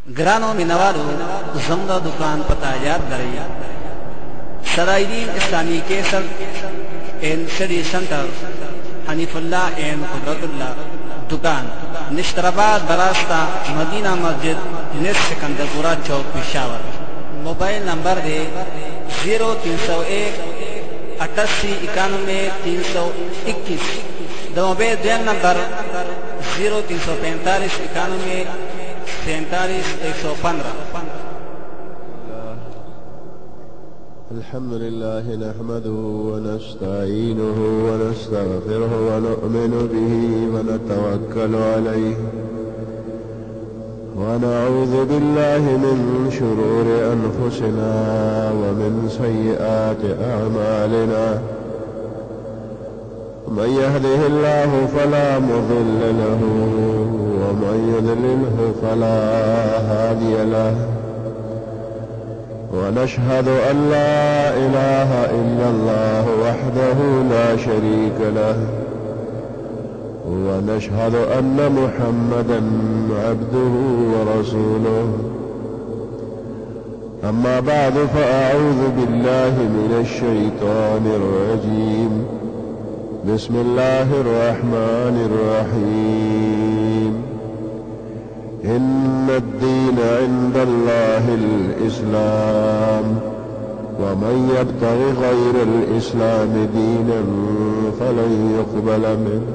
ग्रानो मिनवालो जमदा दुकान पता याद करें। सराइदीन इस्लामी केसर एंड स्टडी सेंटर हनीफुल्ला एंड कुदरतुल्ला दुकान निश्तराबाद बरास्ता मदीना मस्जिद निस सिकंदरपुरा चौक पेशावर। मोबाइल नंबर है 0301 88 91 321। Mobile Dane number 0345 91 47 115। الحمد لله نحمده ونستعينه ونستغفره ونؤمن به ونتوكل عليه ونعوذ بالله من شرور أنفسنا ومن سيئات أعمالنا. من يهده الله فلا مضل له ومن يضلله فلا هادي له. ونشهد أن لا إله إلا الله وحده لا شريك له. ونشهد أن محمدا عبده ورسوله. أما بعد فأعوذ بالله من الشيطان الرجيم. بسم الله الرحمن الرحيم. إن الدين عند الله الإسلام ومن يبتغ غير الإسلام دينا فلن يقبل منه.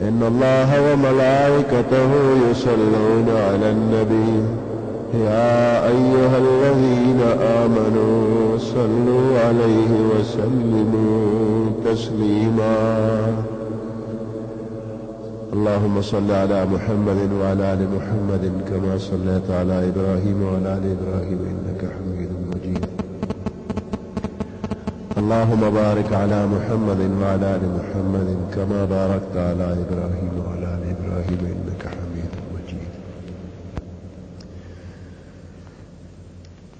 إن الله وملائكته يصلون على النبي يا أيها الذين آمنوا صلوا عليه وسلموا تسليما. اللهم صل على محمد وعلى آل محمد كما صليت على إبراهيم وعلى آل إبراهيم إنك حميد مجيد. اللهم بارك على محمد وعلى آل محمد كما باركت على إبراهيم وعلى آل إبراهيم إنك حميد مجيد.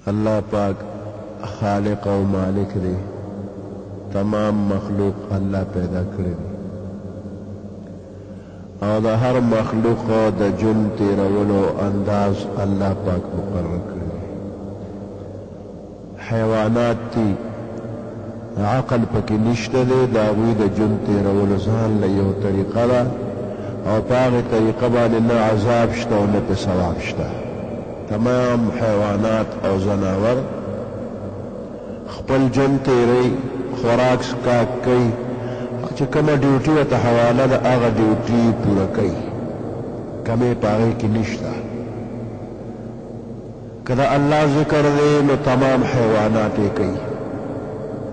الله پاک خالق و مالک دی. تمام مخلوق الله پیدا کړی دی او د هر مخلوق د جون تیرولو انداز الله پاک مقرر کړی. حیوانات تی عقل پکې نشته دی، د هغوی د جون تیرولو ځان له یو طریقه ده او په هغې طریقه باندې نه عذاب شته او نه پې ثواب شته. تمام حیوانات او ځناور خپل جون تیری، خوراک سکاک کوي، چې کومه ډیوټي ورته حواله ده هغه ډیوټي پوره کوي، کمې په هغې کې نشته. که د الله ذکر دی نو تمام حیوانات یې کوي،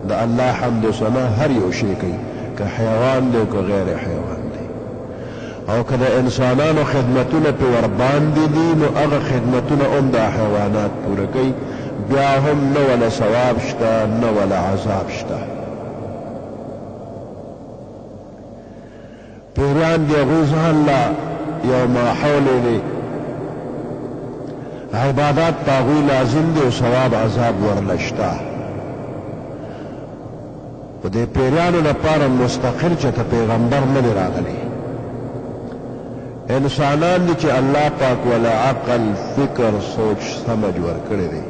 د الله حمد و ثنا هر یو شی کوي، که حیوان دی که غیر حیوان دی. او که د انسانانو خدمتونه پې ورباندې دي نو هغه خدمتونه هم دا حیوانات پوره کوي، بیا هم نه وله ثواب شته نه وله عذاب شته. پیران دی هغوی ځان له یو ماحول دی، عبادات په هغوی لازم دی او ثواب عذاب ورله شته. خو دې پیرانو لپاره مستقل چېرته پیغمبر نه دی راغلی. انسانان دي چې الله پاک وله عقل، فکر، سوچ، سمج ورکړی دی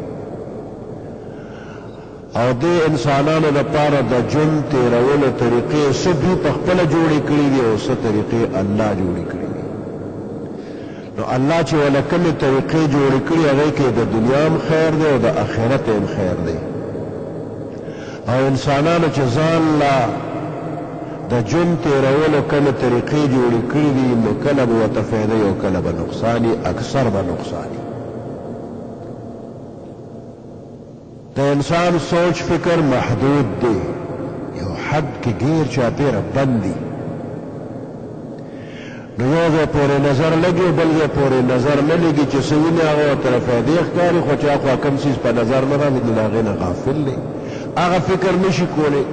او دې انسانانو لپاره د ژوند تېرولو طریقې څه دوی په خپله جوړې کړي دي او څه طریقې الله جوړې کړي دي. نو الله چې وله کومې طریقې جوړې کړي هغې کې د دنیا هم خیر دی او د آخرت هم خیر دی. او انسانانو چې ځان له د ژوند تېرولو کومې طریقې جوړې کړي دي نو کله به ورته فایده او کله به نقصان وي، اکثر به نقصان وي. د انسان سوچ فکر محدود دی، یو حد کې غیر چاپیره بند دي. نو یو ځای پورې نظر لګي بل ځای پورې نظر نه لګي، چې څه ویني هغه ورته فایدې ښکاري، خو چې هغه کوم څیز په نظر نه راځي نو له هغې نه غافل دی، هغه فکر نشي کولی.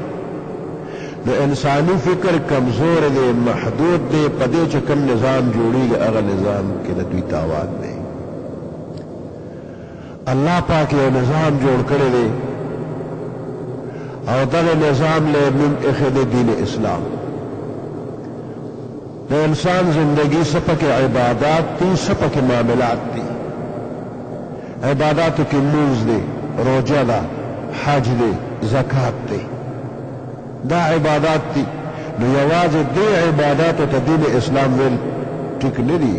نو انساني فکر کمزور دی، محدود دی، په دې چې کوم نظام جوړېږي هغه نظام کې د دوی تاوان دی. الله پاک یو نظام جوړ کړی دی او دغه نظام له نوم ایښی دی دین اسلام. د انسان زندگی سپک عبادات تی، سپک معاملات تی. عباداتو کې لمونځ دی، روژه ده، حج دی، زکات دی، دا عبادات دي. نو یوازې دې عباداتو ته دین اسلام ویل ټیک نه دي.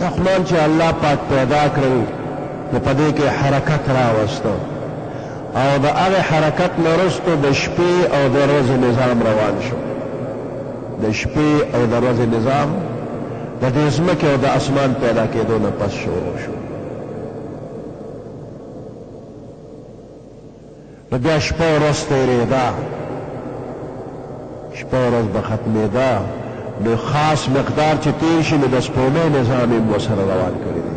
دا خلال چې الله پاک پیدا کړل نو په دې کې حرکت راوسته او د هغه حرکت نه وروسته د شپې او د ورځې نظام روان شو. د شپې او د ورځې نظام د دې ځمکې او د اسمان پیدا کېدو نه پس شروع شو. نو بیا شپه ورځ تېرېده، شپه ورځ به ختمېده، نو خاص مقدار چې تېر شي نو د سپومۍ نظام یې ورسره روان کړی دی.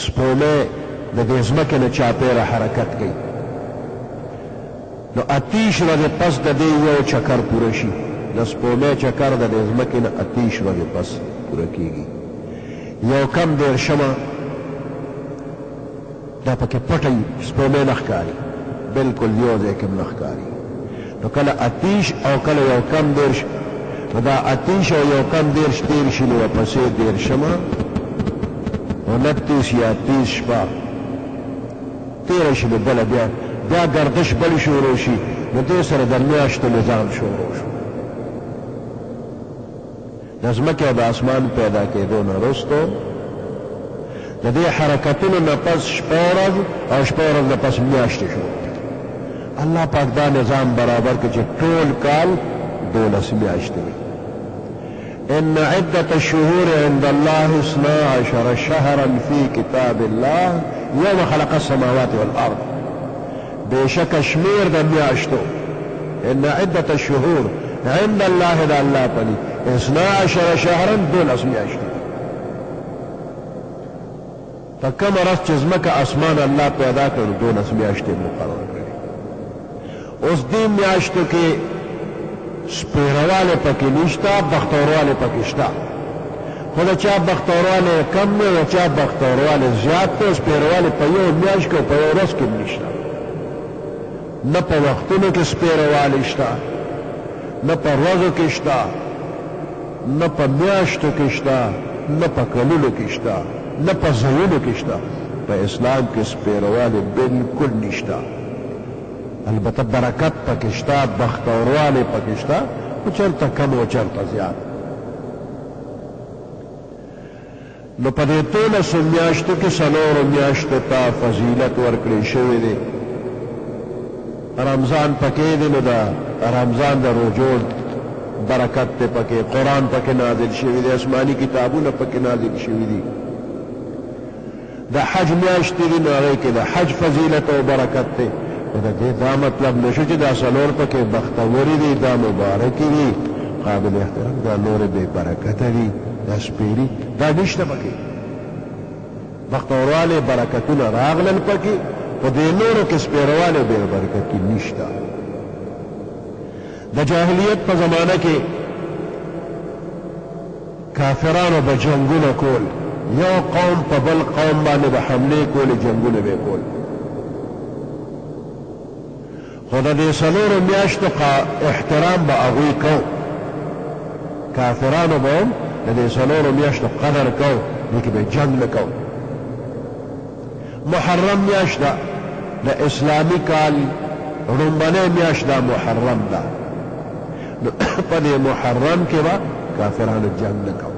سپومۍ د دې ځمکې نه چاپېره حرکت کوي. نو 28 ورځې پس د دې یو چکر پوره شي. د سپومۍ چکر د دې ځمکې نه 28 ورځې پس پوره کېږي. یو کم دېرشمه دا پکې پټه سپومۍ نه ښکاري، بلکل یو ځای کې نه ښکاري. نو کله 28 او کله یو کم دېرش، نو دا 28 او یو کم دېرش تېر شي نو ورپسې دېرشمه 29 یا 30 شپه تېره شي نو بله بیا گردش بل شروع شي. نو دې سره د میاشتو نظام شروع شو. د ځمکې او د اسمان پیدا کېدو نه وروسته د دې حرکتونو نه پس شپه ورځ او شپه ورځ نه پس میاشتې شو. الله پاک دا نظام برابر کړي چې ټول کال 12 میاشتې وي. ان عدة الشهور عند الله 12 شهرا في كتاب الله يوم خلق السماوات والارض. بشك شمير د میاشتو ان عدة الشهور عند الله دا الله پني 12 شهرا 12 میاشتې. فکم رس چې ځمکه اسمان الله پیدا کړ 12 میاشتې مقرر کړې. اوس دې میاشتو کې سپیرواله پکې نشته، بختورواله پکې شته. خو دا چا بختورواله کم نه او چا بختورواله زیات ته سپیرواله په یو میاشت کې په یو ورځ کې نشته. نه په وختونو کې سپیرواله شته، نه په ورځو کې شته، نه په میاشتو کې شته، نه په کلونو کې شته، نه په ځایونو کې شته. په اسلام کې سپیرواله بالکل نشته. البته برکت پکې شته، بختورواله پکې شته، خو چېرته کم او چېرته زیات. نو په دې 13 میاشتو کې 4 میاشتو ته فضیلت ورکړی شوی دی. رمضان پکې دی، نو دا رمضان د روژو برکت ته پکې، قرآن پکې نازل شوی دی، آسماني کتابونه پکې نازل شوي دي. د حج میاشت دی، نو هغې کې د حج فضیلت او برکت دی. دا دې دا مطلب نشو چې دا 4 پکې بختوري دي، دا مبارکي دي، قابل احترام، دا نور بې برکته دي، دا سپیري، دا نشته پکې. بختورواله برکتونه راغلل پکې، خو دې نورو کې سپیرواله بې برکتي نشته. د جاهلیت په زمانه کې کافرانو به جنګونه کول، یو قوم په بل قوم باندې به حملې کولې، جنګونه به کول. خو د دې 4 میاشتو احترام به هغوی کو، کافرانو به هم د دې 4 میاشتو قدر کو، دې کې به جنګ نه کو. محرم میاشت ده، د اسلامي کال لومړنۍ میاشت ده محرم ده. نو په دې محرم کې به کافرانو جنګ نه کو.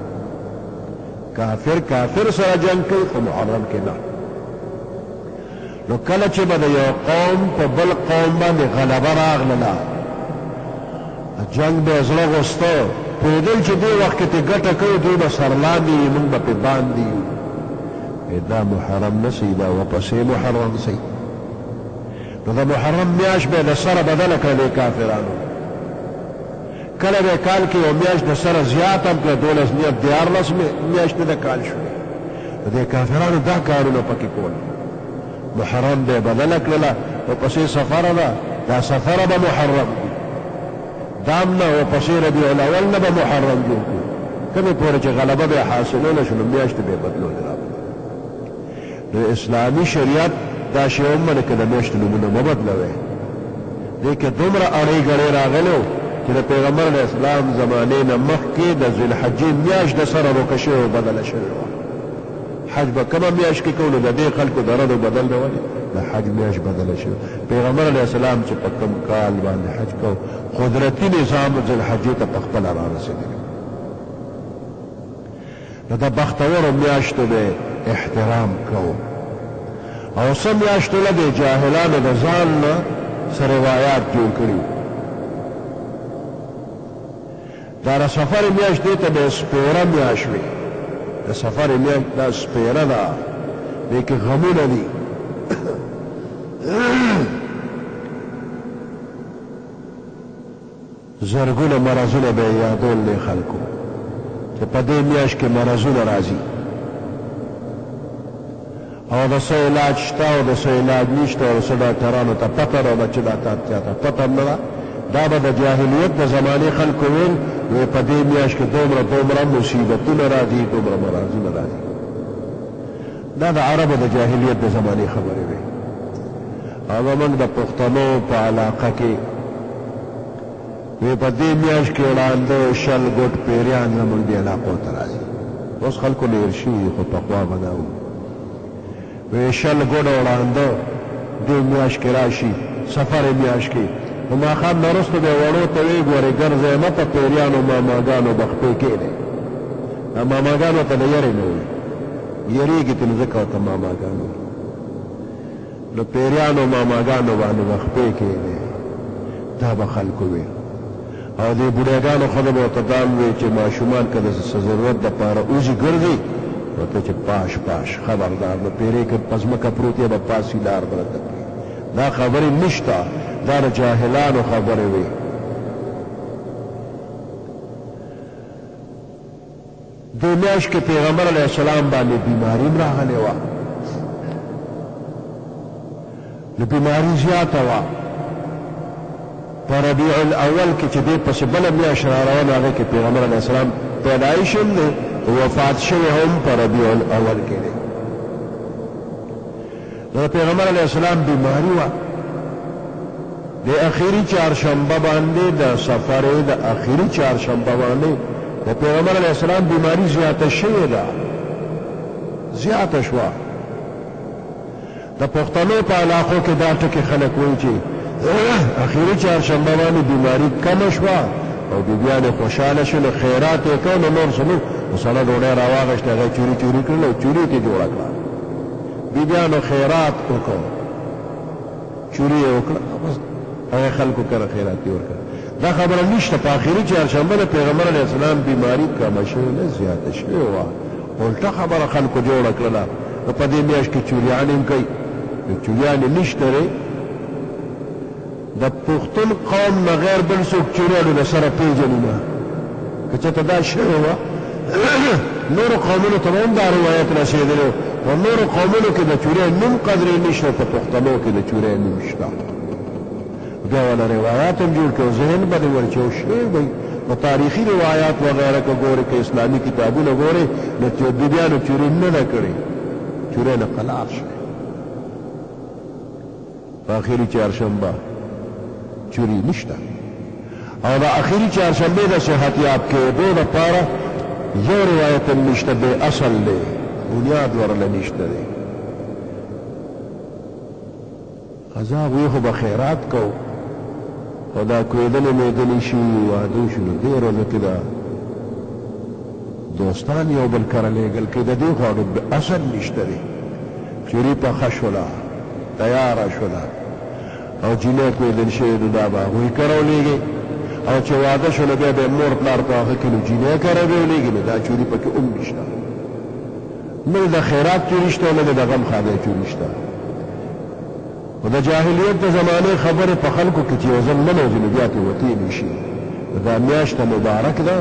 کافر سره جنګ کوي، خو محرم کې نه. نو کله چې به د یو قوم په بل قوم باندې غلبه راغله، جنګ به یې زړه غوسته، پوهېدل چې دې وخت کې ته ګټه کوي، دوی به سرلاندې وي، موږ به پې باندې یو. دا محرم نه سي، دا ورپسې محرم سي. نو د محرم میاشت به د سره بدله کړلې کافرانو. کله به کال کې یو میاشت د سره زیات هم کړه، 12 میاشتې د کال شوې. د دې کافرانو دا کارونه پکې کول. محرم به بدله کړله، ورپسې سفره ده، دا سفره به محرم وي. دام نه ورپسې ربیع الاول نه به محرم جوړ کړو. کومې پورې چې غلبه به حاصله نه شو، نو میاشتې به یې بدلولې راغله. د اسلامي شریعت دا شی ومنه که د میاشتو نومونه مه بدلوئ. دې کې دومره اړې ګړې راغلو چې د پیغمبر علیه اسلام زمانې نه مخکې د ذوالحجې میاشت د سره روکه شوې او بدله شوې وه. حج به کومه میاشت کې کوو نو د دې خلکو د ردو بدل نه ولې د حج میاشت بدله شوه پیغمبر علیه السلام چې په کوم کال باندې حج کو قدرتي نظام ذوالحجې ته په خپله رارسېدلی نو د بختورو میاشتو به احترام کوو او څه میاشتو له د جاهلانو د ځان نه څه روایات جوړ کړي دا د سفر میاشت دې ته به سپوره میاشت وي د سفر میاشت دا سپیره ده دې کې غمونه دي زرګونه مرضونه به یې یادول دی خلکو چې په دې میاشت کې مرضونه راځي او د څه علاج شته او د څه علاج نشته او څه ډاکټرانو ته پته نه ده چې دا چاته پته نه ده دا به د جاهلیت د زمانې خلکو ویل وی په دې میاشت کې دومره مصیبتونه راځي دومره مرضونه راځي دا د عربو د جاهلیت د زمانې خبرې وي او زموږ د پښتنو په علاقه کې وی په دې میاشت کې وړاندې شل ګوټ پیریان زموږ دې علاقو ته راځي اوس خلکو نه هېر شوي خو پخوا به دا وو وی شل ګوټه وړاندې دې میاشت کې راشي سفر میاشت کې نو ماښام نه وروسته به وړو ته وی ګورې ګرځئ مه په پیریانو ماماګانو بخپې کښېنئ ماماګانو ته د یرې نه وي یریږي ته نو ځکه ورته ماماګانو نو پیریانو ماماګانو باندې بخپې کښېنئ دا به خلکو وي او دې بوډاګانو ښځه به ورته دا ووایي چې ماشومان که د څه ضرورت دپاره وځي ګرځي ورته چې پاش خبردار نو پیرې که په ځمکه پروت یې به پاسي لار به راته کړي دا خبرې نشته دا د جاهلانو خبرې وي دې میاشت کې پیغمبر علیه السلام باندې بیماري هم راغلې وه نو بیماري زیاته وه په ربیع الاول کې چې دې پسې بله میاشت را روانه هغې کې پیغمبر علیه السلام پیدایش هم دی وفات شوی هم په ربیع الاول کې دی نو پیغمبر علیه السلام بیماري وه د اخیری چهارشنبه باندې د سفر د اخیری چهارشنبه باندې د پیغمبر علیه السلام بیماري زیاته شوې ده زیاته شوه د پښتنو په علاقو کې دا ټکي خلک وایي چې اخیری چهارشنبه باندې بیماري کمه شوه او بیبیانې خوشحاله شول خیرات یې کړ نو نور څه نو سړی ډوډۍ راواغېسته هغه چوري کړل او چوري یې جوړه کړه بیبیانو خیرات وکړ چوري یې وکړه بس هغه خلکو کره خیرات یې ورکړه دا خبره نشته په اخري چهارشنبه د پیغمبر علیه السلام بیماري کمه شوې نه زیاته شوې وه الټه خبره خلکو جوړه کړله نو په دې میاشت کې چوریانې هم کوي چوریانې نشته دی د پښتون قوم نه غیر بل څوک چوریانو د سره پېژني نه که چېرته دا شوې وه نورو قومونو ته به هم دا روایت رسېدلی و نورو قومونو کې د چورۍ نوم قدرې نشته په پښتنو کې د چورۍ نوم شته بیا والا روایات هم جوړ کړو ذهن به دې ورچو شوی وي په تاریخي روایات وغیره که ګورې که اسلامي کتابونه ګورې نو بیبیانو چورۍ نه ده کړې چورۍ نه قلار شوی په اخري چهارشنبه چوري نشته او د اخري چهارشنبې د صحتیاب کېدو دپاره یو روایت هم نشته بې اصل دی بنیاد ورله نشته دی قضا وی خو به خیرات کوو خو دا کوېدلې میدلې شوي واده شو نو دې ورځو کې دا دوستان یو بل کره لېږل کې د دې خواړو اصل نشته دی چوري پخه شوله تیاره شوله او جینۍ کوېدل شوې نو دا به هغوی کره ولېږي او چې واده شو نو بیا به یې مور پلار په هغه کې نو جینۍ کره به ولېږي نو دا چوري پکې هم نشته نه د خیرات چوري شته نه د غم خادی چوري شته خو د جاهلیت د زمانې خبرې په خلکو کې چې یو ځل ننوځي نو بیا ترې وتې نه شي دا میاشته مبارک ده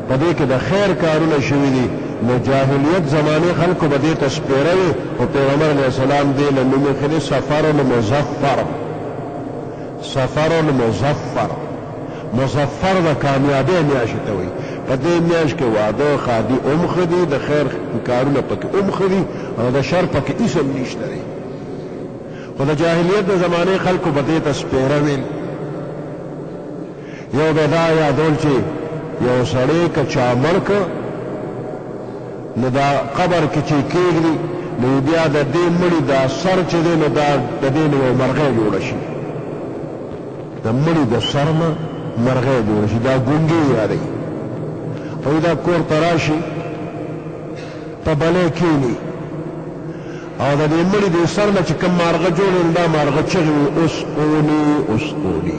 په دې کې د خیر کارونه شوي دي نو جاهلیت زمانې خلکو به دې ته سپېره وي خو پیغمبر علیه السلام دې له نوم ایښی سفر المظفر سفر المظفر مظفر د کامیابۍ میاشت ته وایي په دې میاشت کې واده خادي هم ښه دي د خیر کارونه پکې هم ښه دي او د شر پکې هېڅ هم نشته دی خو د جاهلیت د زمانې خلکو به دې ته سپېره ویل یو به دا یادول چې یو سړی که چا مړ که نو دا قبر کې چې کېږدي نو بیا د دې مړي دا سر چې دی نو دا د دې نه یو مرغۍ جوړه شي د مړي د سر نه مرغۍ جوړه شي دا ګونګې یادوي او دا کور ته راشي په بلې کښېني او د دې مړي د سر نه چې کوم مارغه جوړ دا مارغه چغې وي اسقوني اسقوني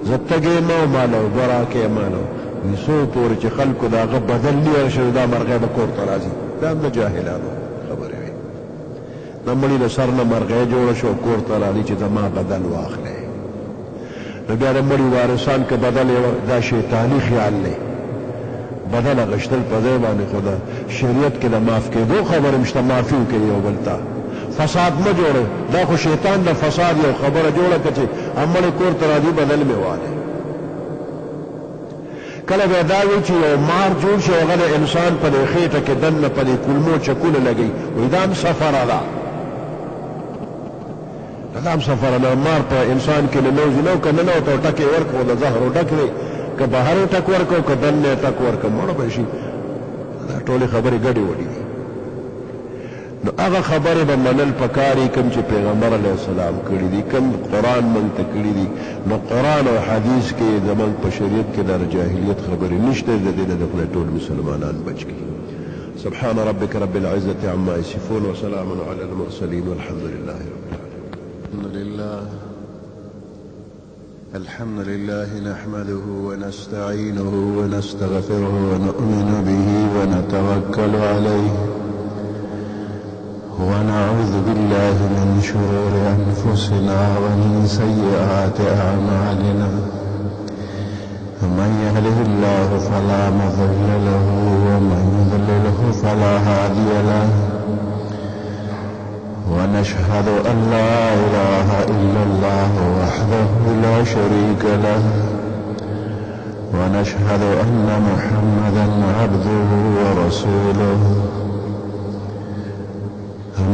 زه تږی یم او ماله اوبه راکې ماله وي څو پورې چې خلکو د هغه بدل لیر شي دا مرغۍ به کور ته راځي دا هم د جاهلانو خبرې وي د مړي د سر نه مرغۍ جوړه شو کور ته راځي چې زما بدل واخلئ نو بیا د مړي وارثان که بدل یې دا شیطاني خیال دی بدل اغشتل په ځای باندې خو د شریعت کې د معاف کېدو خبرې مشته معافي وکړي یو بل ته فساد مه جوړئ دا خو شیطان د فساد یو خبره جوړه کړه چې مړی کور ته راځي بدل مې والی کله بیا دا وي چې یو مار جوړ شي هغه د انسان په دې خېټه کې دننه په دې کولمو چکونه لګوي وایي دا هم سفره ده دا هم سفره ده مار په انسان کې ننوځي نو که ننوته او ټک یې ورکړو د زهرو ډک دی که بهر یې ټک ورکړو که دننه یې ټک ورکړو مړه به شي دا ټولې خبرې ګډې وډې دي نو هغه خبرې به منل پکاري کوم چې پیغمبر علیه السلام کړي دي کوم قرآن موږ ته کړي دي نو قرآن او حدیث کې زموږ په شریعت کې د جاهلیت خبرې نشته د دې نه د خدای ټول مسلمانان بچ کړي سبحان ربك رب العزة عما يصفون وسلام على المرسلين والحمد لله رب العالمين الحمد لله نحمده ونستعينه ونستغفره ونؤمن به ونتوكل عليه ونعوذ بالله من شرور أنفسنا ومن سيئات أعمالنا من يهده الله فلا مضل له ومن يضلله فلا هادي له ونشهد أن لا إله إلا الله وحده لا شريك له ونشهد أن محمدا عبده ورسوله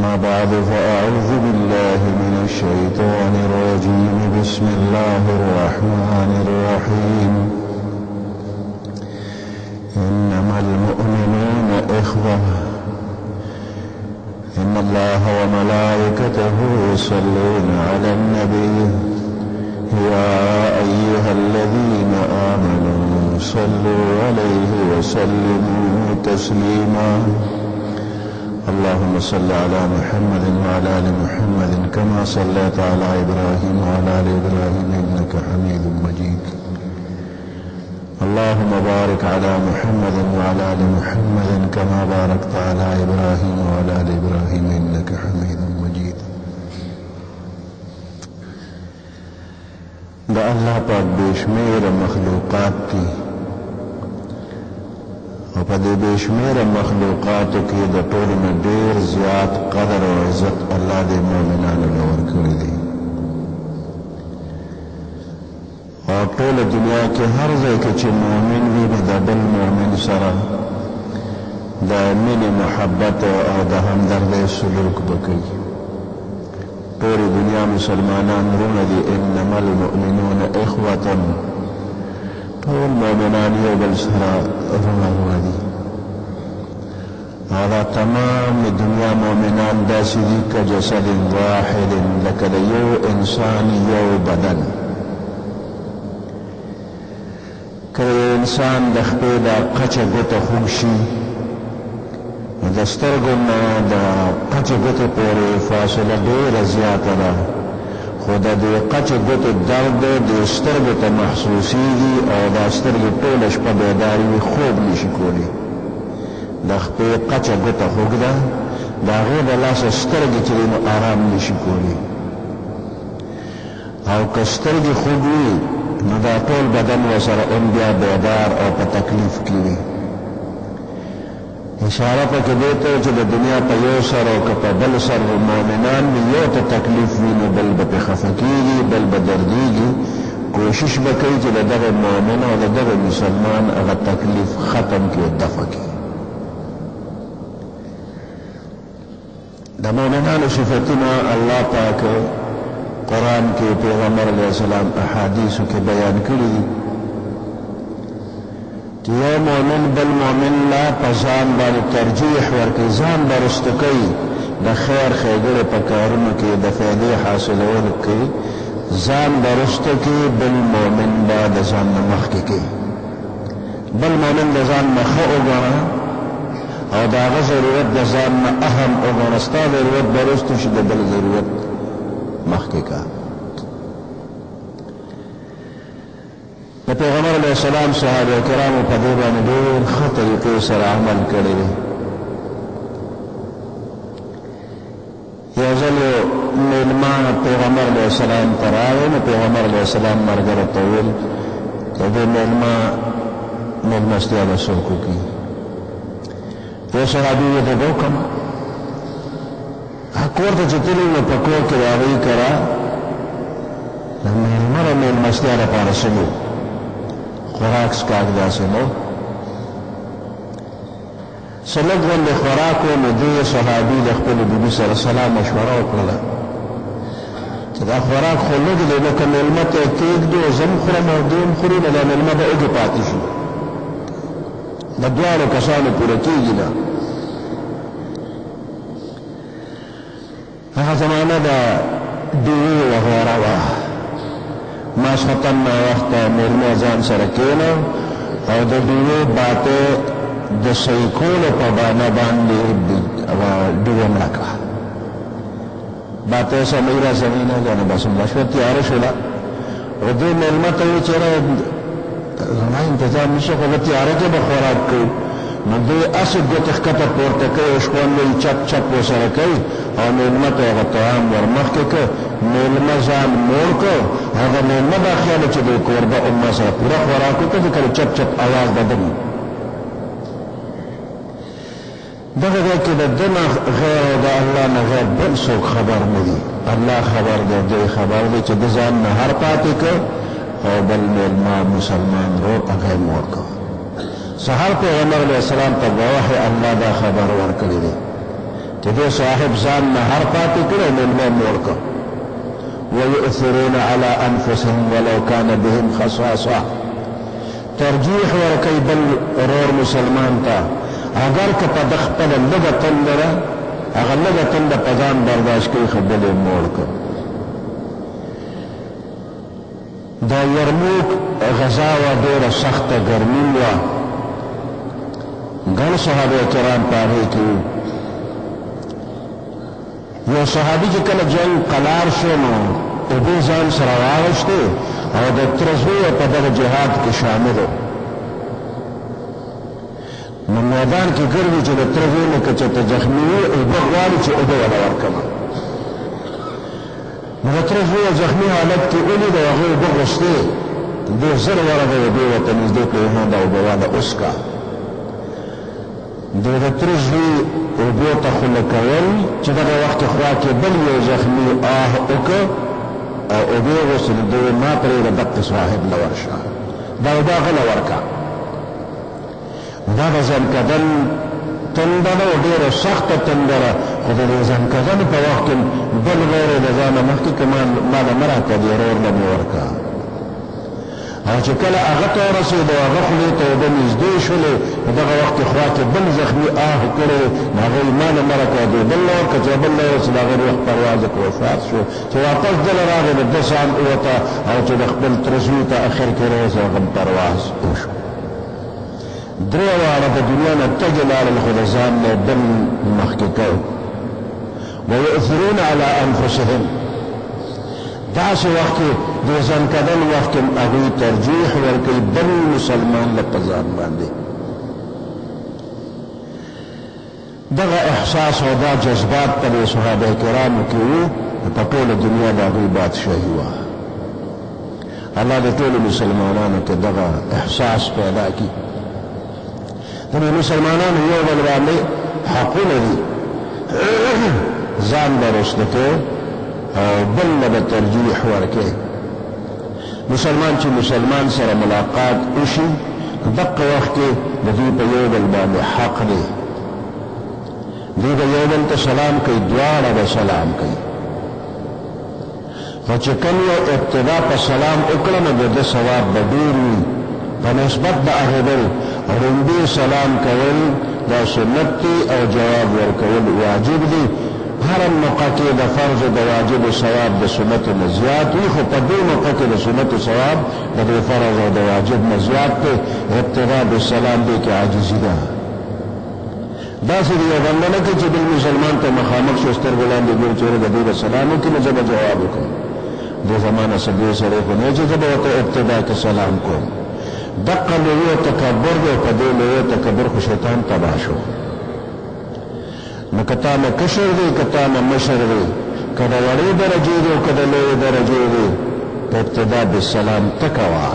أما بعد فأعوذ بالله من الشيطان الرجيم بسم الله الرحمن الرحيم إنما المؤمنون إخوة إن الله وملائكته يصلون على النبي يا أيها الذين آمنوا صلوا عليه وسلموا تسليما اللهم صل على محمد وعلى آل محمد كما صليت على إبراهيم وعلى آل إبراهيم إنك حميد مجيد اللهم بارك على محمد وعلى آل محمد كما باركت على إبراهيم وعلى آل إبراهيم إنك حميد مجيد دا الله پاک بشمیر مخلوقات تی او په دې بشمیر مخلوقاتو کې د ټولو نه ډېر زیات قدر او عزت الله دې مؤمنانو له ورکړی دی او ټول دنیا کې هر ځای کې چې مؤمن وي نو د بل مؤمن سره د مینې محبت او د همدردۍ سلوک به کوي ټول دنیا مسلمانان وروڼه دي انما المؤمنون اخوة ټول مؤمنان یو بل سره وروڼه دي او دا تمام دنیا مؤمنان داسې دي کجسد واحد لکه د یو انسان یو بدن که انسان د خپې دا قچه ګوته خوږ شي نو د سترګو نه د قچه ګوتې پورې فاصله ډېره زیاته ده خو د دې قچه ګوتې درد د سترګو ته محسوسېږي او دا سترګې ټوله شپه بیداري وي خوب نشي کولی د خپې قچه ګوته خوږ ده د هغې د لاسه سترګې چې دی نو آرام نشي کولی او که سترګې خوږ وي نو دا ټول بدن ورسره هم بیا بیدار او په تکلیف کې وي اشاره پکې دی ته چې د دنیا په یو سر او که په بل سر مؤمنان وي یو ته تکلیف وي نو بل به پرې خفه کېږي بل به دردېږي کوشش به کوي چې د دغه مؤمن او د دغه مسلمان هغه تکلیف ختم کړي او دفع کړي د مؤمنانو صفتونه الله پاک قرآن کې پیغمبر علیه السلام احادیثو کې بیان کړي دي چې یو مؤمن بل مؤمن لا په ځان باندې ترجیح ورکړي، ځان به رسته کوي د خیر ښېګړې په کارونو کې د فایدې حاصلولو کې ځان به رسته کوي، بل مؤمن به د ځان نه مخکې کوي. بل مؤمن د ځان نه ښه وګڼه او د هغه ضرورت د ځان نه اهم وګڼه، ستا ضرورت به رسته شي د بل ضرورت مخکې کا. د پیغمبر علیه السلام صحابه کرامو په دې باندې ډېر ښه طریقې سره عمل کړی دی. یو ځل میلمانه پیغمبر علیه السلام ته راغی، نو پیغمبر علیه السلام ملګرو ته وویل چې دې مېلمستیا به څوک وکړي؟ یو صحابي ویې ته وکړم کور ته چې تللي نو په کور کې د هغوی کره د مېلمه د مېلمستیا لپاره څه نه خوراک څښاک داسې نه و. څه لږ غوندې خوراک و، نو دې صحابي د خپلې بیبي سره سلا مشوره وکړله چې دا خوراک خو لږ دی، نو که مېلمه ته یې کېږدو زه هم خورم او دوی هم خوري، نو دا مېلمه به وږي پاتې شي، د دواړو کسانو پوره کېږي نه. هغه زمانه د ډېوې وغیره وه. ماسخوتن ناوخته مېلمه ځان سره کېنه او د ډېوې باتې د صحیح کولو په بانه باندې ډېوې مړه کړه. باتې سمې را سمې نه جانه بس مړه شوه، تیاره شوله. او دوی مېلمه ته وویل چې یاره زما انتظام نشته، خو به تیاره کې به خوراک کوو. نو دوی هسې ګوتې ښکته پورته کوي او شخوندې چپ چپ ورسره کوي او مېلمه ته هغه طعام ور مخکې کړ. مېلمه ځان موړ کړ، هغه مېلمه دا خیال چې د کوربه امه سره پوره خوراک وکړي، ځکه چپ چپ اواز به دم. دغه ځای کې د ده نه غیر او د الله نه غیر بل څوک خبر نه دي. الله خبر دی، دوی خبر دی چې د ځان نه هر پاتې کړ او بل مېلمه مسلمان ورور هغه یې موړ کړ. سهار پیغمبر علیه السلام ته وحی الله دا خبر ورکړی دی چې دې صاحب ځان نه هر پاتې کړی مېلمه موړ کړ. ويؤثرون على انفسهم ولو كان بهم خصاصه، ترجیح ورکوي بل ورور مسلمان ته اگر که په ده خپله لږه تنده ده، هغه لږه تنده په ځان برداشت کوي، خو بل یې موړ کړ. دا یرموک غزا وه، ډېره سخته ګرمي وه، ګڼ صحابه کرام په هغې کې وو. یو صحابي چې کله جنګ قلار شو نو اوبه ځان سره واغوښتې او د تره زوی په دغه جهاد کې شامل و. نو میدان کې ګرځي چې د تره زوی نه که چېرته زخمي وي اوبه غواړي چې اوبه وله ورکړمه. نو د تره زوی زخمي حالت کې ولید او هغې اوبه غوښتې، ډېر زر ورغی اوبې ورته نږدې کړې، هو دا اوبه واله اوس کا. د تره زوی اوبو ته خوله کول چې دغه وخت کې خوا کې بل یو زخمي آه وکړه او اوبې غوښتلې، دوی ما پرېږده دقې صاحب له ورشه، دا اوبه هغه له ورکړه. دا د زنکدن تنده ده او ډېره سخته تنده ده، خو د دې زنکدن په وخت کې بل غیر د ځانه مخکې که ما له مه راکړه دې ورور له مې ورکړه. او چې کله هغه ته ورسېد او هغه خولې ته اوبه نږدې شولې، په دغه وخت کې خوا کې بل زخمي آه کړی، نو هغه یې ما نه مه راکړه دې بل له ورکړه. چې بل له ورسېد هغه روح پرواز وکړ، وفات شو. چې واپس دله راغی نو ده سان ووته او چې د خپل تره زوی ته اخر کې رارسېد هغه پرواز وشو. درې واړه د دنیا نه تګې لاړل، خو د ځان نه بل مخکې کړ. ويؤثرون على انفسهم، داسې وخت کې د زنکدن وخت کې هغوی ترجیح ورکوي بل مسلمان له په ځان باندې. دغه احساس او دا جذبات په دې صحابه کرامو کې وو، په ټوله دنیا د هغوی بادشاهي وه. الله د ټولو مسلمانانو کې دغه احساس پیدا کړي. د مسلمانانو یو بل باندې حقونه دي، ځان به رسته کوي او بل له به ترجیح ورکوي. مسلمان چې مسلمان سره ملاقات وشي، دقه وخت کې د دوی په یو بل باندې حق دی. دوی به یو بل ته سلام کوي، دواړه به سلام کوي. خو چې کوم یو ابتدا په سلام وکړه نو د ده ثواب به ډېر وي په نسبت د هغې بل، رنبی سلام کول دا سنت دی او جواب ورکول واجب دی هر موقع کې د فرض د واجب ثواب د سنت نه زیات وي خو په دې موقع کې د سنت ثواب د فرض او د واجب نه زیات دی ابتدا بالسلام دی کې عاجزي ده دا چې یو بنده نه کوي چې بل مسلمان ته مخامخ شو سترګې لاندې ګوري چې د دې سلام وکړي نو جواب وکړي د زمانه سبي سره کو نه چې د ابتدا کې سلام کو دقه لوی تکبر او په دې لوی تکبر خو شیطان تباه شو نو کتا نه کشر دی کتا نه مشر دی کدا وړې درجه دی او کدا لوی درجه دی په ابتدا بالسلام تکوا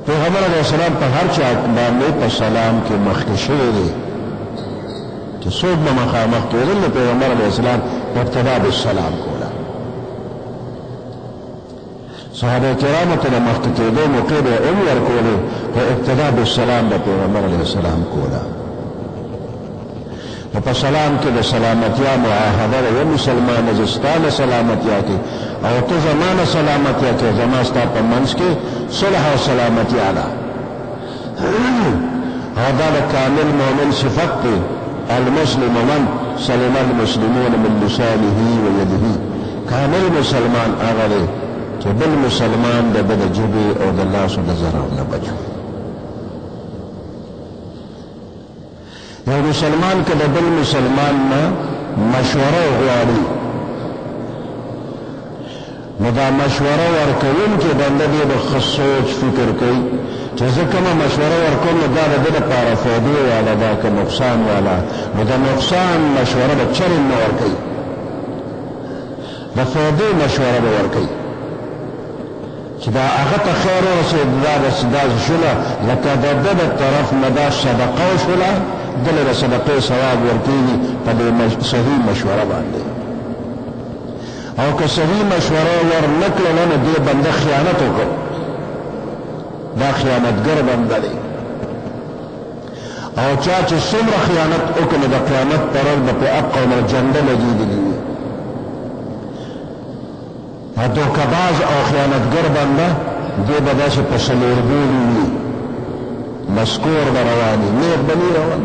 پیغمبر علیہ السلام په هر چا باندې په سلام کې مخکې شوی دی چې څوک به مخامخ کېدل نو پیغمبر علیہ السلام په ابتدا بالسلام کولا صحابه کرامو ته د مخکې کېدو موقع به هم ورکولې په ابتدا بالسلام د پیغمبر علیہ السلام کولا په سلام کې د سلامتیا معاهده ده یو مسلمان زستانه سلامتیا کې او ته زمانه سلامتیا کې زما ستا په منځ کې صلح او سلامتیا ده او دا د کامل مؤمن صفت دی المسلم من سلم المسلمون من لسانه ويده کامل مسلمان هغه دی چې بل مسلمان د جبې او د لاسو د ضرر نه بچو یو مسلمان که د بل مسلمان نه مشوره غواړي نو دا مشوره ورکوونکي بنده دې د ښه سوچ فکر کوي چې زه کومه مشوره ورکوم نو دا د ده دپاره فایدې والا ده که نقصان والا نو د نقصان مشوره به چرې نه ورکوي د فایدې مشوره به ورکوي چې دا هغه ته خیر ورسېد دا شوله لکه د ده د طرف نه دا صدقه وشوله دل د صدقې ثواب ورکېږي په دې صحیح مشوره باندې او که صحیح مشوره ور نه کړله نو دې بنده خیانت وکړ دا خیانتګر بنده دی او چا چې څومره خیانت وکړي نو د قیامت پر ورځ به په حق او جنډه لګېدلي وي دوکهباز او خیانتګر بنده دې به داسې په څلورګولي وي مسکور به رواني نیغ به نه روان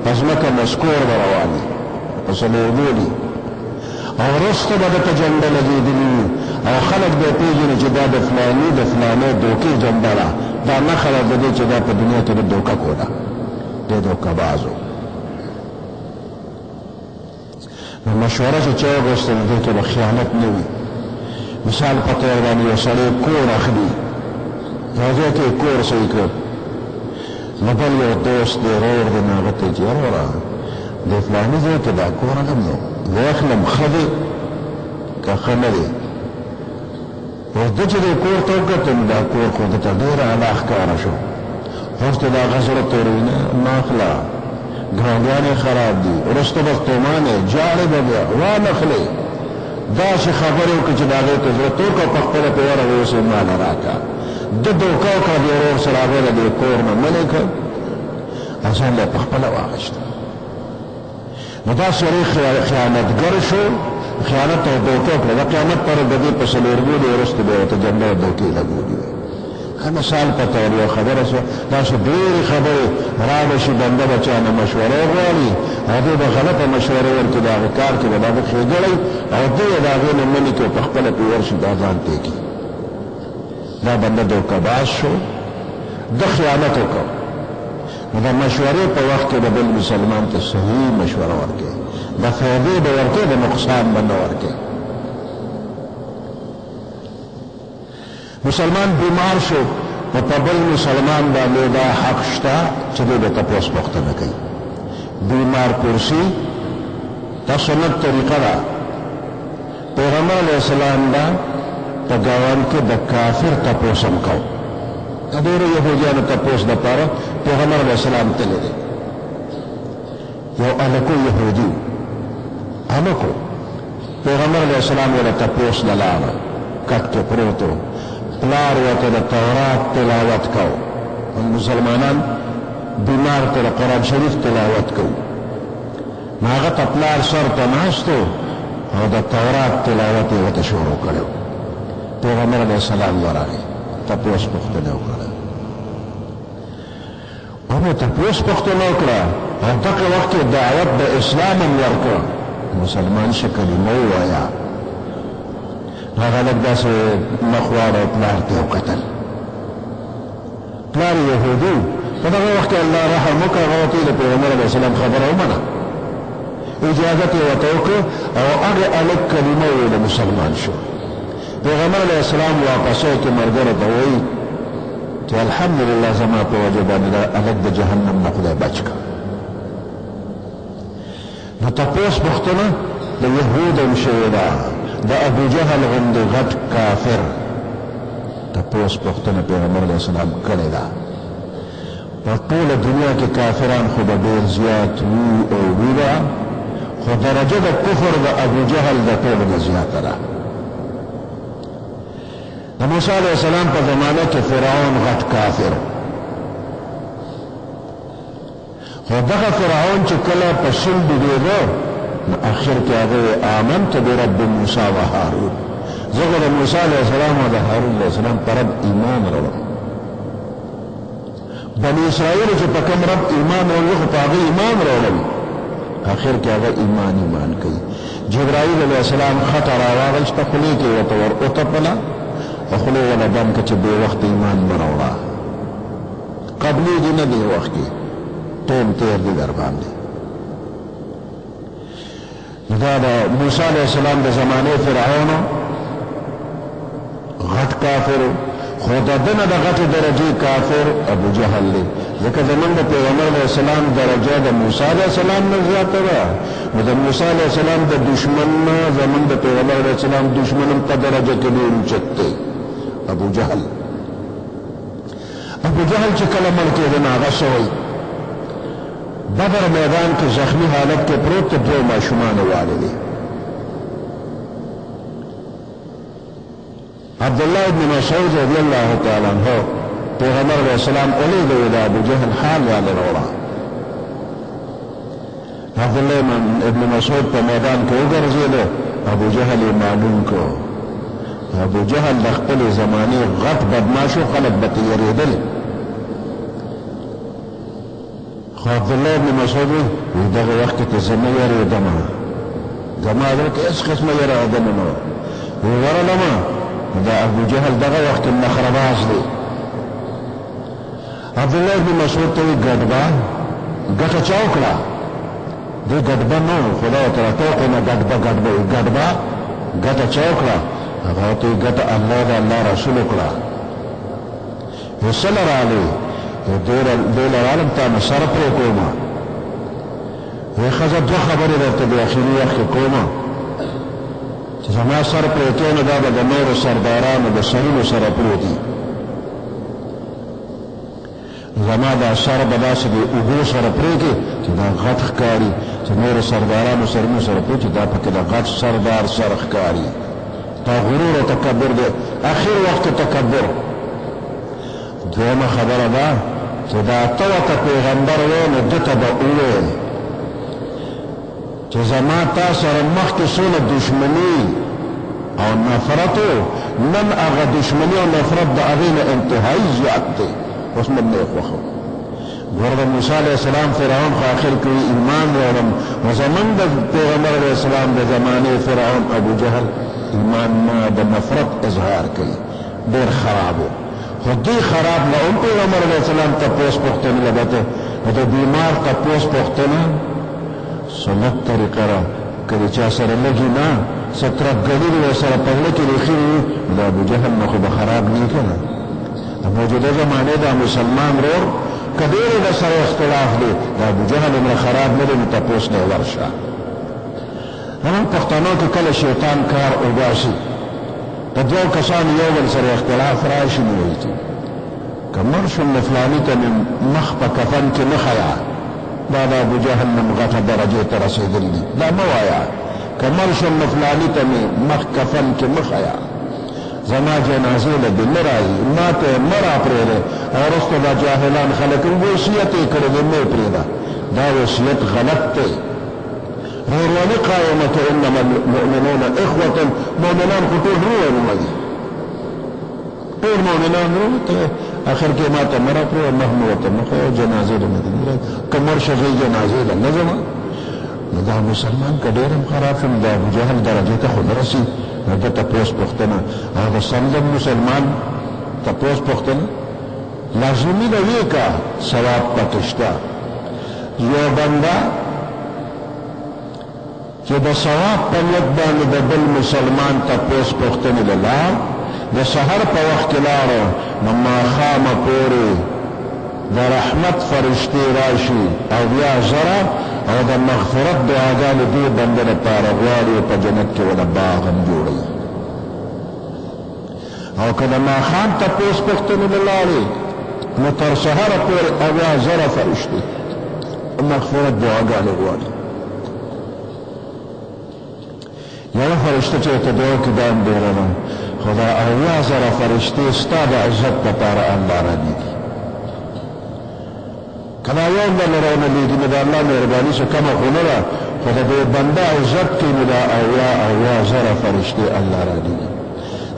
پس مکه مسکور به رواني په څلورګولي او وروسته به درته جنډه لګېدلي وي او خلک به یې پېژني چې دا د فلاني د فلانۍ دوکې جنډه ده دا نښه ده د دې چې دا په دنیا کې د دوکه کوله دې دوکهباز و نو مشوره چې چا وغوښتل دې کې به خیانت نه وي مثال په طور باندې یو سړی کور اخلي یو ځای کې کور صحیح کړ نو بل یو دوست دی ورور دی نو هغه ته چې وروره د فلاني ځای کې دا کور اخلم نو زه اخلم ښه دی که ښه نه دی اوس ده چې دی کور ته وکتل دا کور خو ده ته ډېره اعلی ښکاره شو اوس ته د هغه زړه توروي نه مه اخله ګاونډیان خراب دي وروسته به ستومانې جاړې به بیا وانخلې داسې خبرې وکړي چې د هغې ته زړه تور کړه په خپله پې ورغې اوس یې ماله راکړه ده دوکه وکړه د ورور سره هغې د دې کور نه منې کړ ځان له یې په خپله واخېسته نو دا سړی خیانتګر شو خیانت او دوکه وکړه د قیامت پر د دې په څلورګولي وروسته به یې ورته جنډه او دوکې لګولي وي مثال په طور یو خبره شوه داسې ډېرې خبرې راغله شي بنده به چا نه مشوره غواړي هغې به غلطه مشوره ورکړي د هغه کار کې به د هغه ښېګړی او دی یې د هغې نه منې کړي په خپله پرې ورشي دا ځان تېکي دا بنده دوکهباز شو ده خیانت وکړ نو د مشورې په وخت کې د بل مسلمان ته صحیح مشوره ورکړي د فایدې به ورکړي د نقصان به نه ورکړي مسلمان بیمار شو په بل مسلمان باندې دا حق شته چې دی به تپوس پوښتنه کوي بیمار پرسي دا سنت طریقه ده پیغمبر علیه السلام دا په ګاونډ کې د کافر تپوس هم کو د ډېرو یهودیانو تپوس دپاره پیغمبر علیه السلام تللی دی یو هلکو یهودي هلکو پیغمبر علیه السلام یې تپوس نه لاړه کټ کې پروت و پلار ورته د تورات تلاوت کو مسلمانان بیمار ته د قرآن شریف تلاوت کو نو هغه ته پلار سر ته ناست و او د تورات تلاوت یې ورته شروع کړی پیغمبر علیه السلام ورغی تپوس پوښتنه وکړه هغه تپوس پوښتنه وکړه او دغه وخت کې دعوت د اسلام هم ورکړه مسلمان شه کلمه ووایه هغه هلک داسې مخ واړه پلار ته وکتل پلار یهودي په دغه وخت کې الله رحم وکړه هغه ورته د پیغمبر علیه السلام خبره ومنه اجازت یې ورته وکړه او هغه هلک کلمه وویله مسلمان شو پیغمبر علیه السلام واپسو کې ملګرو ته وایي چې الحمدلله زما په وجه باندې دا هلک د جهنم نه خدای بچ کړ نو تپوس پوښتنه د یهود هم شوې ده د ابو جهل غوندې غټ کافر تپوس پوښتنه پیغمبر علیه السلام کړې ده په ټوله دنیا کې کافران خو به ډېر زیات وي او وي به خو درجه د کفر د ابو جهل د ټولو نه زیاته ده د موسی علیه السلام په زمانه کې فرعون غټ کافر خو دغه فرعون چې کله په سل ډوبېده نو اخر کې هغه آمنت برب موسی و هارون زه د موسی علیه السلام او د هارون علیه السلام په رب ایمان راوړم بني اسرائیل چې په کوم رب ایمان راوړي خو په هغه ایمان راوړل اخر کې هغه ایمان کوي جبرائیل علیه السلام خطر راوغشته خولې کې ورته ور وتپله خولې ولا بم که چې بې وخت ایمان مه راوړه قبلېږي نه دې وخت کې ټول تېر دي در باندې دا د موسی علیه السلام د زمانې فرعون غټ کافر خو د ده نه د غټې درجې کافر ابو جهل دی ځکه زمونږ د پیغمبر علیه السلام درجه د موسی علیه السلام نه زیاته ده نو د موسی علیه السلام د دشمن نه زمونږ د پیغمبر علیه السلام دشمن هم په درجه کې ډېر اوچت دی ابو جهل چې کله مړ کېده نو هغه شوی بدر میدان کې زخمی حالت کې پروت ته دوه ماشومان والدي عبدالله ابن مسعود رضی الله تعالی عنہ پیغمبر علیہ السلام ولیږه د ابو جهل حال یې راوړه عبدالله ابن مسعود په میدان کې وګرځېده ابو جهل یې معلوم کړ ابو جهل د خپلې زمانې غټ بدماشو خلک به ترې یېرېدل خو عبدالله ابن مسعود وایي دغه وخت کې ته زه نه یېرېدم زما زړه کې هېڅ قسمه یېره عدمه نه وه ورلمه دا ابو جهل دغه وخت نخرباز دی عبدالله ابن مسعود ته وایي ګډبه ګټه چا وکړه دی ګډبه نه و خدای ته راټوکې نه ګډبه ګټه چا وکړه هغه ته وایي ګټه الله د الله رسول وکړه وایي څه له راغلې دې له رالم تا نو سر پرې کومه وایي ښځه دوه خبرې درته د اخري وخت کې کومه چې زما سر پرې کې نو دا به د نورو سردارانو د سرونو سره پروتي زما دا سر به داسې د اوږو سره پرېږدي چې دا غټ ښکاري چې نورو سردارانو سرونو سره پروتي دا پکې د غټ سردار سر ښکاري دا غرور او تکبر دی اخر وخت تکبر دویمه خبره ده چې دا ته ورته پیغمبر وی نو ده ته به وویل چې زما تا سره مخکې څونه دشمني او نفرت نن هغه دشمني او نفرت د هغې نه انتهایي زیات دی اوس مې نه یې خوښه ګوره د موسی علیه السلام فرعون خو آخر کې ایمان راوړم نو زمونږ د پیغمبر علیه السلام د زمانې فرعون ابو جهل ایمان نه د نفرت اظهار کوي ډېر خراب و خو دې خراب نه هم پیغمبر علیه السلام تپوس پوښتنې لګته نو د بیمار تپوس پوښتنه سنت طریقه را کله چا سره لګي نه سترک ګلي ورسره په غله کې ریښي وي د ابو جهل نه خو به خراب نه کنه د موجوده زمانې د مسلمان رور که ډېرې د سره اختلاف دی د ابو جهل عمره خراب نه دی نو تپوس نه ورشه زموږ پښتنو کې کله شیطان کار وباسي په دوو کسانو یو بل سره اختلاف راشي نو وایي که مړ شم نو فلاني ته مې مخ په کفن کې نه ښیه دا د ابو جهل نه غټه درجې ته رسېدلي دي دا مه وایه که مړ شم نو فلاني ته مې مخ کفن کې مه ښیه زما جنازې له دې نه راځي ما ته یې مه راپرېږدې او وروسته دا جاهلان خلک هم وصیت یې کړی دی مه یې پرېږده دا وصیت غلط دی ورورولي قایمه که انما المؤمنون اخوة مؤمنان خو ټول ورورونه دي ټول مؤمنان ورور ته آخر کې ما ته مړه کړو مخ مې ورته مخ او جنازې له مدینې کمر شغې جنازې له نه ځم نو دا مسلمان که ډېر هم خراب شم د ابوجهل درجې ته خو نه رسي نو ده تپوس پوښتنه او د سمدم مسلمان تپوس پوښتنه لازمي ده وی کا ثواب پکې شته یو بنده چې د ثواب په نیت باندې د بل مسلمان تپوس پوښتنې له لار د سحر په وخت کې لاړو نو ماښامه پورې د رحمت فرشتې راشي او بیا زره او د مغفرت دعاګانې دې بنده لپاره غواړي په جنت کې ونه باغ هم جوړوي او که د ماښام تپوس پوښتنې له لارې نو تر سحره پورې او بیا زره فرشتې مغفرت دعاګانې غواړي یوه فرشته چې ورته دعا کې دا هم ډېره ده خو دا اویا زره فرشتې ستا د عزت لپاره الله رالیږي که دا یو بل رانه لیږي نو د الله مهرباني څه کمه خو نه ده خو د دې بنده عزت کې نو دا اویا زره فرشتې الله رالیږي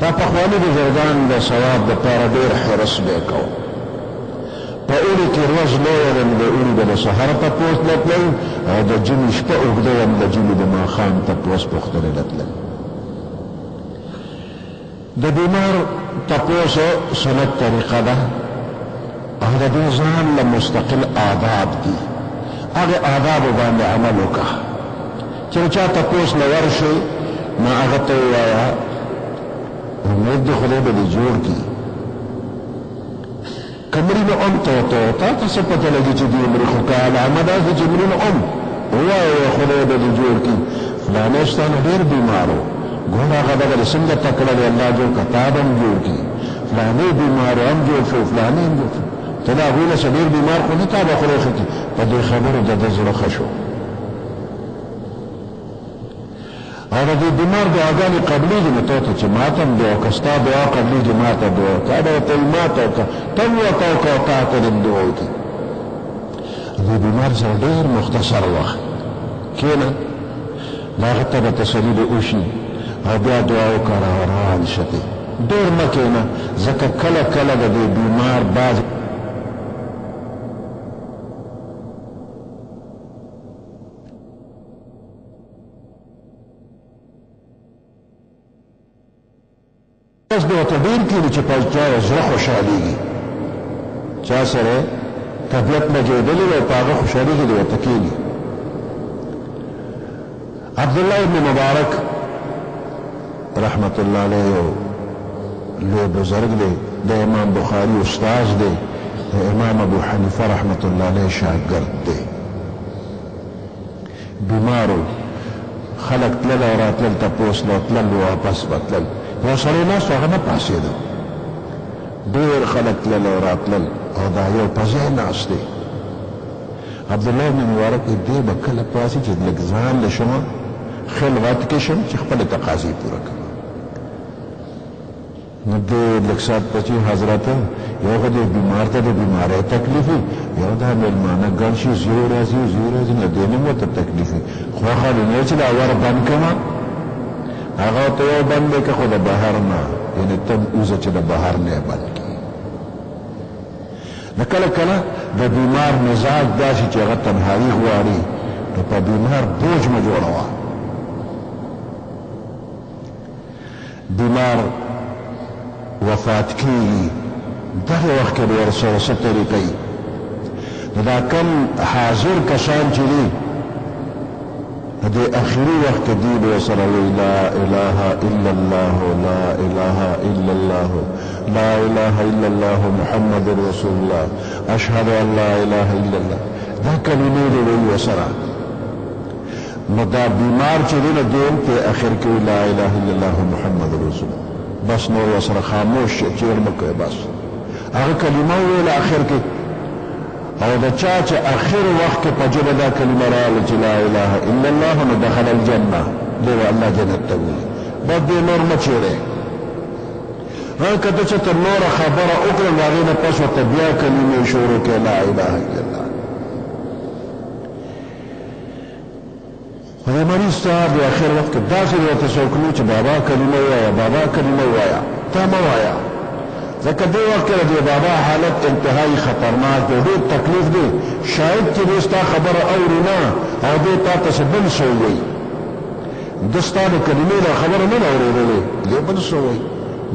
دا پخواني بزرګان د ثواب دپاره ډېر حرص به یې کوو په اوړي کې ورځ لویه ده نو د اوړي به د سهار تپوس نه تلل او د ژمي شپه اوږده وه نو د ژمي د ماښام تپوس پوښتنې نه تلل د بیمار تپوس سنت طریقه ده او د دې ځان له مستقل آداب دي هغې آدابو باندې عمل وکړه چې چا تپوس نه ورشي نو هغه ته ووایه امید د خدای به دې جوړ کړي کمرینو ام تا ته څه پته لګي چې دې عمرې خو که علامه ده چې مړینو ام ووایه خدای به دې جوړ کړي فلانی ستا نه ډېر بیمار و ګوره هغه دغه څنګه تکړه دی الله جوړ کړه تا به هم جوړ کړي فلانی بیمار هم جوړ شو فلانی هم جوړ شو ته د هغوی نه څه ډېر بیمار خو نه تا به خدای ښه کړي په دې خبرو د ده زړه ښه شو او د دې بیمار دعاګانې قبلېږي نو تا ته چې ما ته هم دعا وکړه ستا دعا قبلېږي ما ته دعا وکړه تا به ورته وي ما ته وکړه ته هم ورته وکړه او تا ته دې دعا وکړي دې بیمار سره ډېر مختصر وخت کښېنه د هغه ته به تسلي دې وشي او بیا دعا وکړه روان شه دې ډېر مه کښېنه ځکه کله کله د دې بیمار بعض بس به ورته ډېر کښېني چې په چا زړه خوشحالېږي چا سره طبیعت لګېدلی دی او په هغه خوشحالېږي دی ورته کښېني عبدالله ابن مبارک رحمت الله علیه یو لوی بزرگ دی د امام بخاري استاذ دی د امام ابو حنیفه رحمت الله علیه شاګرد دی بیمارو خلک تلل او راتلل تپوس نه تلل واپس به تلل یو سړی ناست هغه نه پاڅېده ډېر خلک تلل او راتلل او دا یو په ځای ناست دی عبدالله بن مبارک دې به کله پاسې چې لږ ځان له شمه خلوت کې شم چې خپلې تقاضې پوره کړم نو دې لږ ساعت پچې حضرت یو خو دې بیمار ته د بیمارۍ تکلیف وي یو دا مېلمانه ګڼ شي زیو راځي نو دې نه ورته تکلیف وي خو خالي نه چې دا ور بند کړمه هغه ته یو بند دی که خو د بهر نه یعنې ته اوزه چې د بهر نه یې بند کړي نو کله کله د بیمار مزاج داسې چې هغه تنهایي غواړي نو په بیمار بوج مه جوړوه بیمار وفات کېږي دغه وخت کې به ورسره څه طریقه نو دا کم حاضر کسان چې دي د اخري وخت کې دی به سره وی لا اله الا الله لا اله الا الله لا اله الا الله محمد رسول الله اشهد ان لا اله الا الله دا کلمې دی وی سره نو دا بیمار چې دی نو دیم په اخر کې لا اله الا الله محمد رسول الله بس نور سره خاموش چیر مکه بس هغه کلمه ویل اخر کې او دا چا چې اخر وخت کې په جبه دا کلمه راغله چې لا اله الا الله نو دخل الجنه دی الله جنت ته وایي بس دې نور مه چیرې هغه کته چې تر نوره خبره وکړه نو هغې نه پس ورته بیا کلمې شروع کړې لا اله الا الله خدای مریض ته د اخر وخت کې داسې ورته څوک نه چې بابا کلمه ووایه بابا کلمه ووایه تا مه وایه ځکه دې وخت کې د بابا حالت انتهایی خطرناک دی، ډېر تکلیف دی. شاید چې دې ستا خبره اوري نه او دې تا ته څه بل څه ووایي، ده ستا د کلمې دا خبره نه ده اورېدلې، دې بل څه ووایي،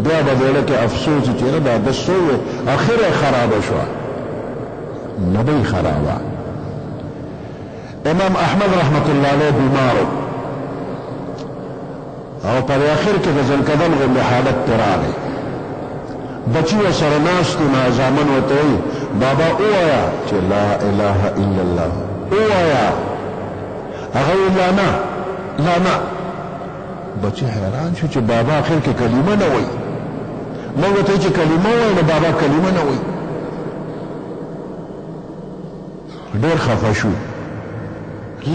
بیا به زړه کې افسوس چې نه دا ده څه ووایي، اخر یې خرابه شوه. نه به یې خرابه. امام احمد رحمت الله علیه بیمارو او پر اخر کې د ځنکدن غوندې حالت ته راغی. بچی ورسره ناست دي، زامن ورته وایي بابا ووایه چې لا اله الا الله ووایه. هغه وایي لا نه لا نه. بچی حیران شو چې بابا اخر کې کلمه نه وایي. موږ ورته چې کلمه وایي نو بابا کلمه نه وایي. ډېر خفه شو.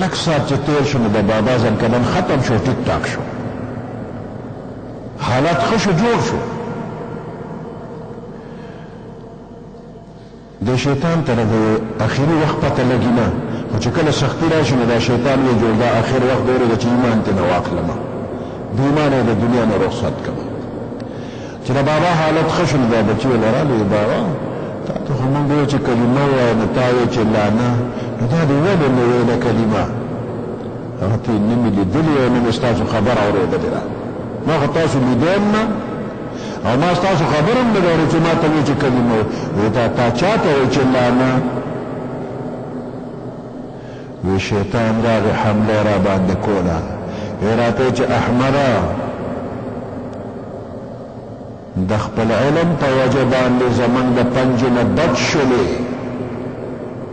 لږ ساعت چې تېر شو نو د بابا ځنکدن ختم شو، ټیک ټاک شو، حالات ښه شو، جوړ شو. د شیطان طرف اخري وخت پته لګي نه، خو چې کله سختي راشي نو دا شیطان وایي جوړ دا اخر وخت دی چې ایمان ته نه واخلمه، د ایمان یې د دنیا نه رخصت کړه. چې د بابا حالت ښه شو نو دا بچي ویل راغلی بابا تا ته خو موږ وایو چې کلمه ووایه نو تا وایې چې لا نه، نو دا دې ولې نه ویله کلمه؟ هغه ته یې نه مې لیدلې او نه مې ستاسو خبره اورېدلې ده، ما خو تاسو لیدی نه او ما ستاسو خبره هم نه ده اورې چې ما ته وایي چې کلمه وایي. دا تا چا ته وایي چې لا نه؟ وی شیطان راغی حمله را باندې کوله، وی راته وایي چې احمده د خپل علم په وجه باندې زمونږ د پنجې نه بچ شولې،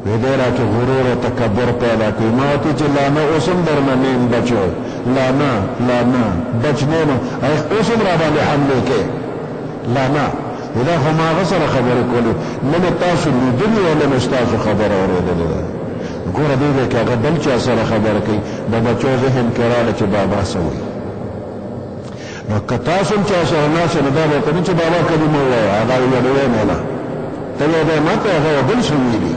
وی دی راکې غرور او تکبر پیدا کوي. ما ورته چې لا نه اوس هم درنه نه یم بچو، لا نه لا نه بچ نه یم، اوس هم را باندې حملې کوې، لا نه. وی دا خو ما هغه سره خبرې کولې، نه مې تاسو لیدلي او نه مې ستاسو خبره اورېدلې ده. ګوره دې دی که هغه بل چا سره خبره کوي د بچو ذهن کې راغله چې بابا څه وایي. نو که تاسو هم چا سره ناست نو دا به ورته نه چې بابا کلمه ووایه، هغه یې نه نه ته یې دی ما ته هغه بل څه ویلي.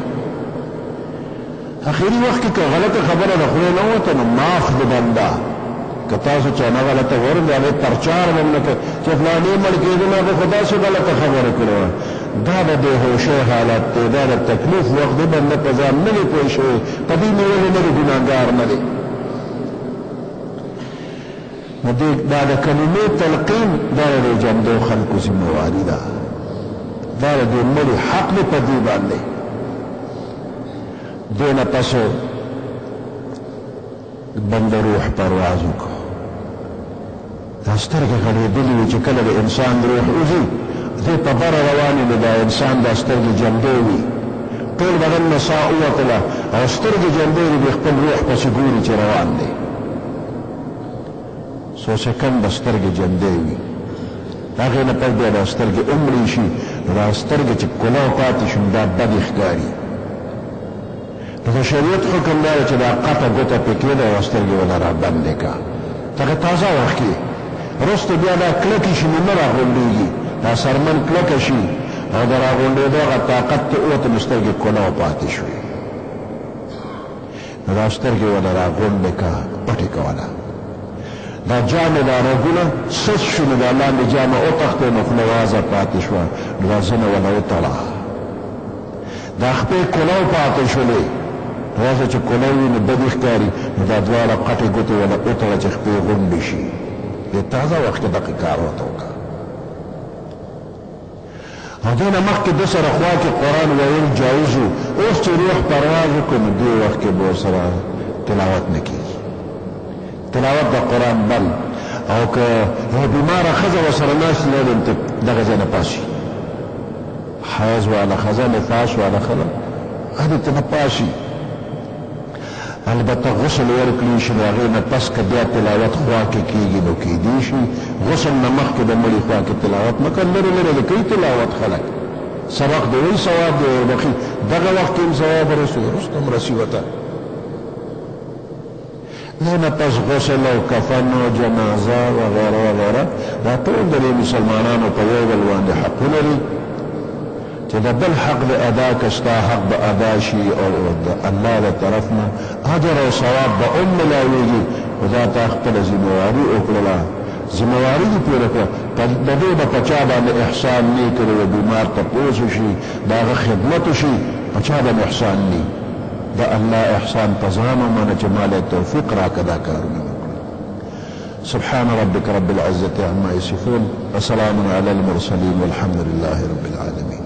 اخري وخت کې که غلطه خبره د خولې نه وته نو معاف د بنده. که تاسو چا نه غلطه وورم د هغې پرچار به هم نه کوئ چې فلانې مړ کېدل هغه خو داسې غلطه خبره کړې وه. دا د بېهوشۍ حالت دی، دا د تکلیف وخت دی، بنده په ځان نه دی پوه شوی، په دې مې ولې نه دی ګناهګار نه دی. نو دا د کلمې تلقین دا د جمدو خلکو ذمهواري ده، دا د دې مړي حق دی په دې باندې. دې نه پس بنده روح پرواز وکړو، دا سترګې غړېدلې وي چې کله د انسان روح وځي دې په بره روانې نو دا انسان دا سترګې جمدې وي، ټول بدن نه ساه ووتله او سترګې جمدې وي، د خپل روح پسې ګوري چې روان دی. څو سکند به سترګې جمدې وي، د هغې نه پس بیا دا سترګې عمرې شي، نو دا سترګې چې کلاو پاتې شي دا بدې ښکاري. نو د شریعت حکم دا دی چې دا قطه ګوته پې کېده او سترګې وله را بندې کړه، دغه تازه وخت کې وروسته بیا دا کلکې شي نو نه راغونډېږي، دا سرمن کلکه شي او د راغونډېدو هغه طاقت ته ووته نو سترګې کلاو پاتې شوې. نو دا سترګې وله راغونډې کړه، پټې کوله. دا جامې دا رګونه سس شو نو دا لاندې جامه وتښتې نو خوله وازه پاتې شوه، نو دا زنه وله وتړه. دا خپې کلاو پاتې شولې، واسه چې کلاو وي نو بدې ښکاري، نو دا دواړه قټې ګوتې وله وتړه چې خپې غونډې شي. دې تازه وخت کې دغه کار ورته وکړه. او دې نه مخکې ده سره خوا کې قرآن ویل جایز و، اوس چې روح پرواز وکړو نو دې وخت کې به ورسره تلاوت نه کېږي، تلاوت د قرآن بل. او که یو بیماره ښځه ورسره ناست نه نو دغه ځای نه پاس شي، حیض والا ښځه، نفاس والا ښځه هلې ته نه پاس شي. البته غسل ورکړي شي نو هغې نه پس که بیا تلاوت خوا کې کېږي نو کېدی شي غسل نه مخکې د مړي خوا کې تلاوت مه کوه، لرې لرې د کوي تلاوت خلک، سبق د وایي ثواب دی وربخي، دغه وخت کې هم ثواب رسي، وروسته هم رسي ورته. دې نه پس غسل او کفن او جنازه وغیره وغیره دا ټول د مسلمانانو په یو بل باندې حقونه دي چې د بل حق د ادا که ستا حق به ادا شي او د الله د طرف نه اجر او ثواب به هم ملاویږي. خو دا تا خپله ذمهواري وکړله ذمہواری دی پوره کړه د دې به په چا باندې احسان نه کړی و بیمار تپوس وشي د هغه خدمت وشي په چا باندې احسان نه د الله احسان په ځان ومنه چې مال توفیق راکړه دا کارونه وکړه سبحان ربك رب العزة عما يصفون وسلام على المرسلين والحمد لله رب العالمين